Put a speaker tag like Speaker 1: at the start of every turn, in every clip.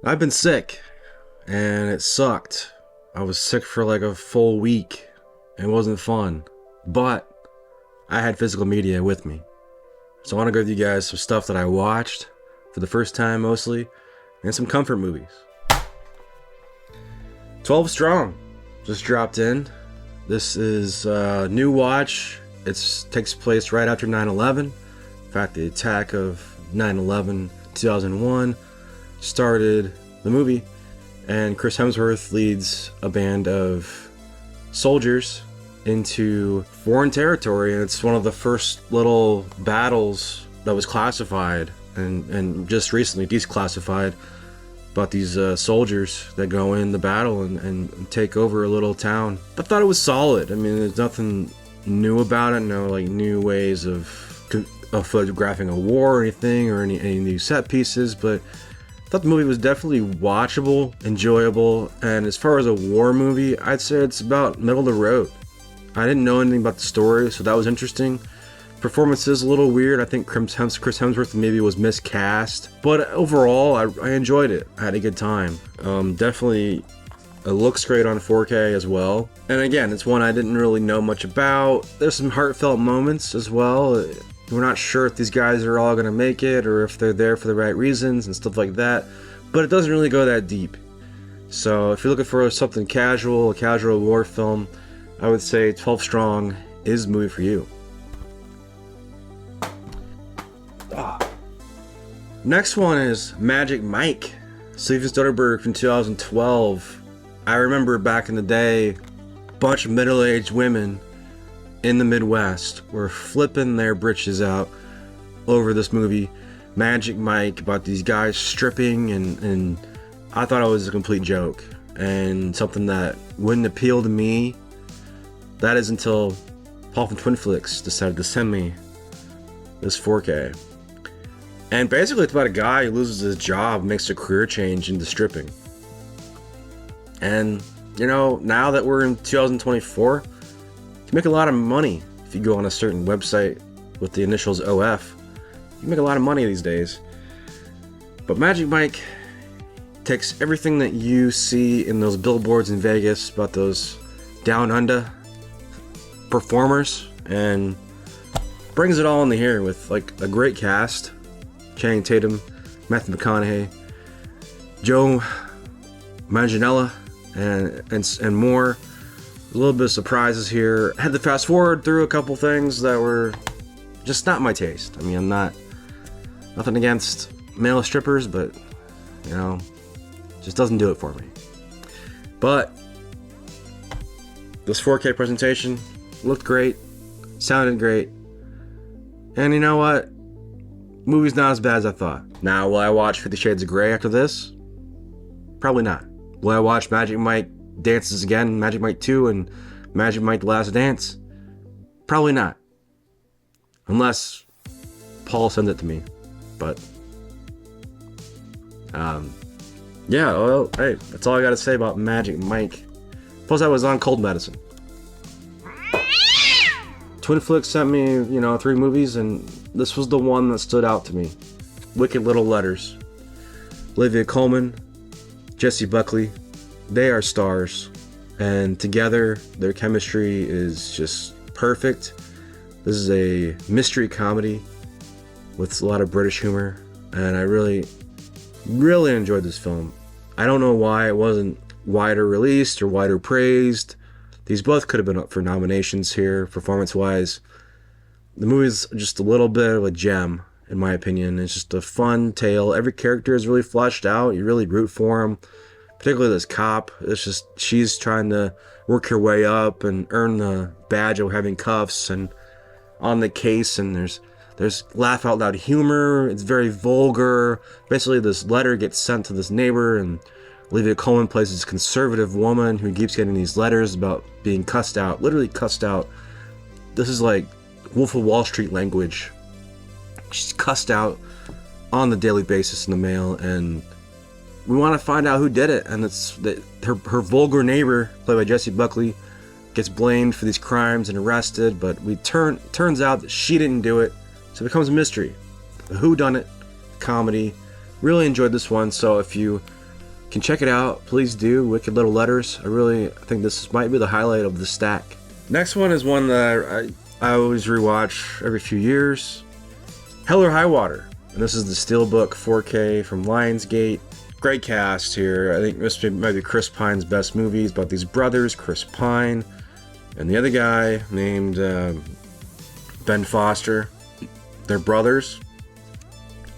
Speaker 1: I've been sick, and it sucked. I was sick for like a full week. It wasn't fun, but I had physical media with me. So I want to go with you guys some stuff that I watched for the first time mostly, and some comfort movies. 12 Strong just dropped in. This is a new watch. It takes place right after 9/11. In fact, the attack of 9/11 2001 started the movie, and Chris Hemsworth leads a band of soldiers into foreign territory, and it's one of the first little battles that was classified and just recently declassified about these soldiers that go in the battle and take over a little town. I thought it was solid. I mean, there's nothing new about it, no like new ways of photographing a war or anything, or any new set pieces, but I thought the movie was definitely watchable, enjoyable, and as far as a war movie, I'd say it's about middle of the road. I didn't know anything about the story, so that was interesting. Performance is a little weird. I think Chris Hemsworth maybe was miscast, but overall, I enjoyed it. I had a good time. Definitely, it looks great on 4K as well. And again, it's one I didn't really know much about. There's some heartfelt moments as well. We're not sure if these guys are all going to make it or if they're there for the right reasons and stuff like that, but it doesn't really go that deep. So if you're looking for something casual, a casual war film, I would say 12 Strong is the movie for you. Next one is Magic Mike, Steven Soderbergh from 2012. I remember back in the day, a bunch of middle-aged women in the Midwest were flipping their britches out over this movie, Magic Mike, about these guys stripping, and I thought it was a complete joke and something that wouldn't appeal to me. That is until Paul from Twin Flicks decided to send me this 4K. And basically it's about a guy who loses his job, makes a career change into stripping. And, you know, now that we're in 2024, you can make a lot of money if you go on a certain website with the initials OF. You can make a lot of money these days. But Magic Mike takes everything that you see in those billboards in Vegas about those down under performers and brings it all into here with like a great cast. Channing Tatum, Matthew McConaughey, Joe Manganiello, and more. A little bit of surprises here. I had to fast forward through a couple things that were just not my taste. I mean, I'm nothing against male strippers, but you know, just doesn't do it for me. But this 4K presentation looked great, sounded great, and you know what? Movie's not as bad as I thought. Now, will I watch 50 Shades of Grey after this? Probably not. Will I watch Magic Mike Dances Again, Magic Mike 2, and Magic Mike The Last Dance? Probably not. Unless Paul sends it to me. But, yeah, well, hey, that's all I gotta say about Magic Mike. Plus, I was on Cold Medicine. Twin Flicks sent me, 3 movies, and this was the one that stood out to me. Wicked Little Letters. Olivia Colman, Jessie Buckley, they are stars, and together their chemistry is just perfect. This is a mystery comedy with a lot of British humor, and I really, really enjoyed this film. I don't know why it wasn't wider released or wider praised. These both could have been up for nominations here, performance-wise. The movie's just a little bit of a gem, in my opinion. It's just a fun tale. Every character is really fleshed out. You really root for them. Particularly this cop. It's just, she's trying to work her way up and earn the badge of having cuffs and on the case, and there's laugh out loud humor. It's very vulgar. Basically, this letter gets sent to this neighbor, and Olivia Colman plays this conservative woman who keeps getting these letters about being cussed out, literally cussed out. This is like Wolf of Wall Street language. She's cussed out on the daily basis in the mail, and we want to find out who did it. And it's that her vulgar neighbor, played by Jessie Buckley, gets blamed for these crimes and arrested, but turns out that she didn't do it, so it becomes a mystery. A whodunit comedy. Really enjoyed this one, so if you can check it out, please do. Wicked Little Letters. I think this might be the highlight of the stack. Next one is one that I always rewatch every few years. Hell or High Water. And this is the Steelbook 4K from Lionsgate. Great cast here. I think this might be Chris Pine's best movie. It's about these brothers, Chris Pine and the other guy named Ben Foster. They're brothers,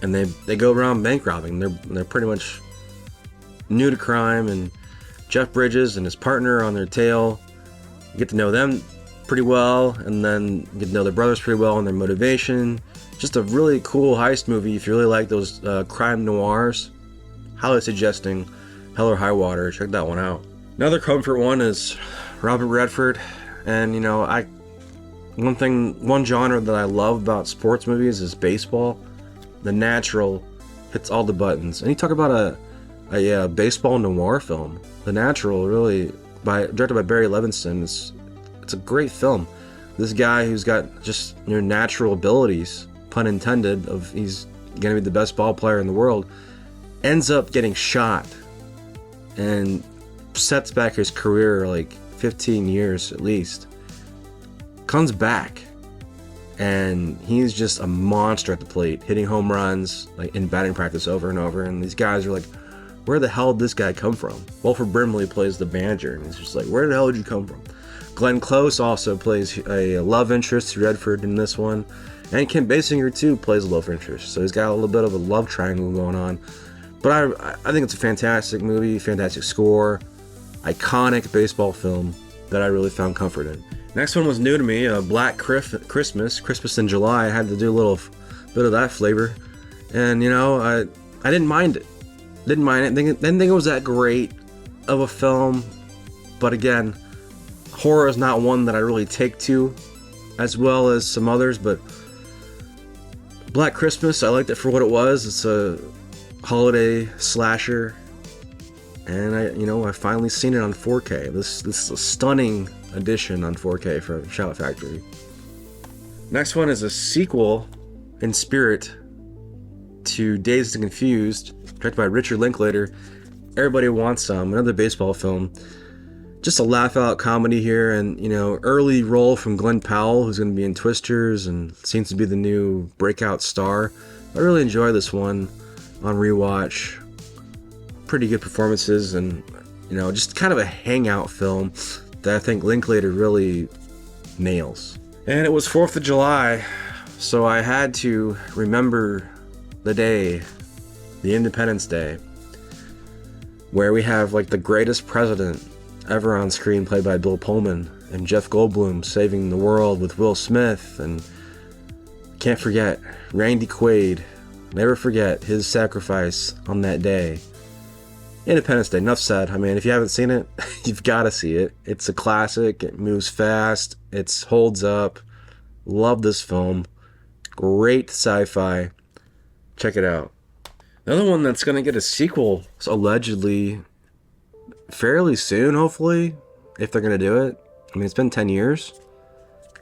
Speaker 1: and they go around bank robbing. They're pretty much new to crime, and Jeff Bridges and his partner on their tail. You get to know them pretty well, and then you get to know their brothers pretty well and their motivation. Just a really cool heist movie if you really like those crime noirs. Highly suggesting Hell or High Water. Check that one out. Another comfort one is Robert Redford, and one genre that I love about sports movies is baseball. The Natural hits all the buttons, and you talk about a baseball noir film. The Natural, really, directed by Barry Levinson. It's a great film. This guy who's got just natural abilities, pun intended, of he's gonna be the best ball player in the world, ends up getting shot and sets back his career like 15 years at least. Comes back, and he's just a monster at the plate, hitting home runs like in batting practice over and over. And these guys are like, where the hell did this guy come from? Wilford Brimley plays the manager, and he's just like, where the hell did you come from? Glenn Close also plays a love interest to Redford in this one, and Kim Basinger too plays a love interest, so he's got a little bit of a love triangle going on. But I think it's a fantastic movie, fantastic score, iconic baseball film that I really found comfort in. Next one was new to me, Black Christmas in July. I had to do a little bit of that flavor, and I didn't mind it. Didn't think it was that great of a film, but again, horror is not one that I really take to as well as some others. But Black Christmas, I liked it for what it was. It's a holiday slasher, and I finally seen it on 4K. This is a stunning edition on 4K from Shout Factory. Next one is a sequel in spirit to Dazed and Confused, directed by Richard Linklater. Everybody Wants Some, another baseball film. Just a laugh-out comedy here, and early role from Glenn Powell, who's going to be in Twisters and seems to be the new breakout star. I really enjoy this one on rewatch. Pretty good performances, and just kind of a hangout film that I think Linklater really nails. And it was 4th of July, so I had to remember the day, the Independence Day, where we have like the greatest president ever on screen, played by Bill Pullman, and Jeff Goldblum saving the world with Will Smith, and can't forget Randy Quaid. Never forget his sacrifice on that day. Independence Day, enough said. I mean, if you haven't seen it, you've got to see it. It's a classic. It moves fast. It holds up. Love this film. Great sci-fi. Check it out. Another one that's going to get a sequel, allegedly, fairly soon, hopefully, if they're going to do it. I mean, it's been 10 years.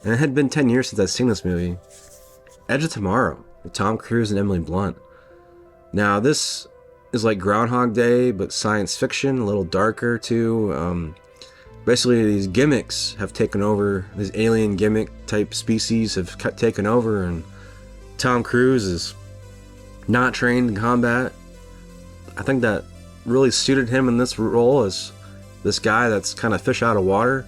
Speaker 1: And it had been 10 years since I've seen this movie. Edge of Tomorrow, with Tom Cruise and Emily Blunt. Now, this is like Groundhog Day, but science fiction, a little darker too. Basically, these gimmicks have taken over. These alien gimmick type species have taken over, and Tom Cruise is not trained in combat. I think that really suited him in this role as this guy that's kind of fish out of water,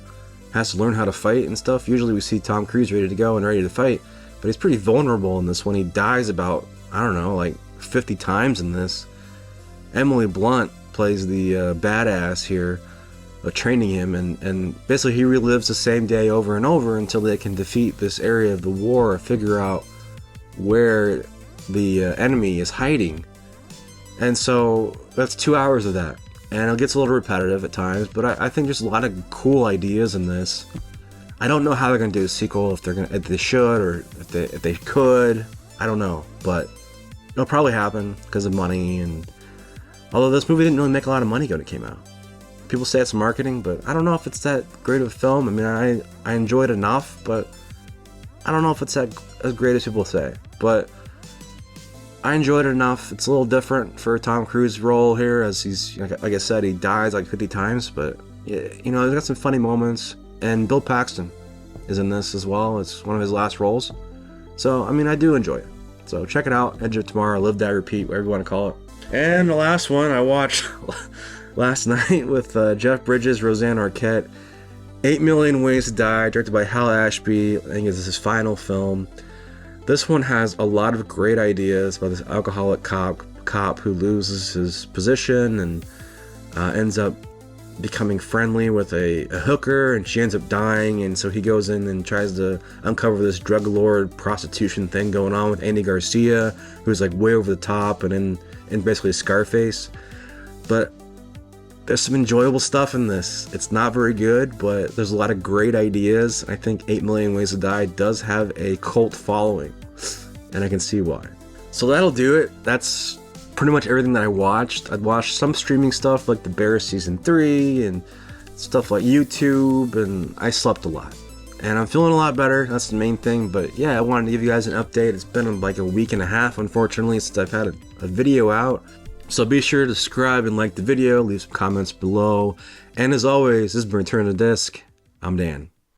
Speaker 1: has to learn how to fight and stuff. Usually we see Tom Cruise ready to go and ready to fight, but he's pretty vulnerable in this one. He dies about, like 50 times in this. Emily Blunt plays the badass here, training him, and basically he relives the same day over and over until they can defeat this area of the war, figure out where the enemy is hiding. And so that's 2 hours of that, and it gets a little repetitive at times, but I think there's a lot of cool ideas in this. I don't know how they're going to do a sequel, if they should, or if they could. I don't know, but it'll probably happen because of money. And although this movie didn't really make a lot of money when it came out, people say it's marketing, but I don't know if it's that great of a film. I mean, I enjoyed it enough, but I don't know if it's that as great as people say. But I enjoyed it enough. It's a little different for Tom Cruise's role here, as he's, like I said, he dies like 50 times, but, you know, he's got some funny moments. And Bill Paxton is in this as well. It's one of his last roles. So, I mean, I do enjoy it. So check it out. Edge of Tomorrow, Live, Die, Repeat, whatever you want to call it. And the last one I watched last night with Jeff Bridges, Roseanne Arquette, 8 Million Ways to Die, directed by Hal Ashby. I think this is his final film. This one has a lot of great ideas about this alcoholic cop who loses his position and ends up becoming friendly with a hooker, and she ends up dying, and so he goes in and tries to uncover this drug lord prostitution thing going on with Andy Garcia, who's like way over the top and basically Scarface. But there's some enjoyable stuff in this. It's not very good, but there's a lot of great ideas. I think 8 Million Ways to Die does have a cult following, and I can see why. So that'll do it. That's pretty much everything that I watched. I'd watched some streaming stuff like The Bear Season 3 and stuff like YouTube, and I slept a lot. And I'm feeling a lot better. That's the main thing. But yeah, I wanted to give you guys an update. It's been like a week and a half, unfortunately, since I've had a video out. So be sure to subscribe and like the video, leave some comments below. And as always, this has been Return to Disc. I'm Dan.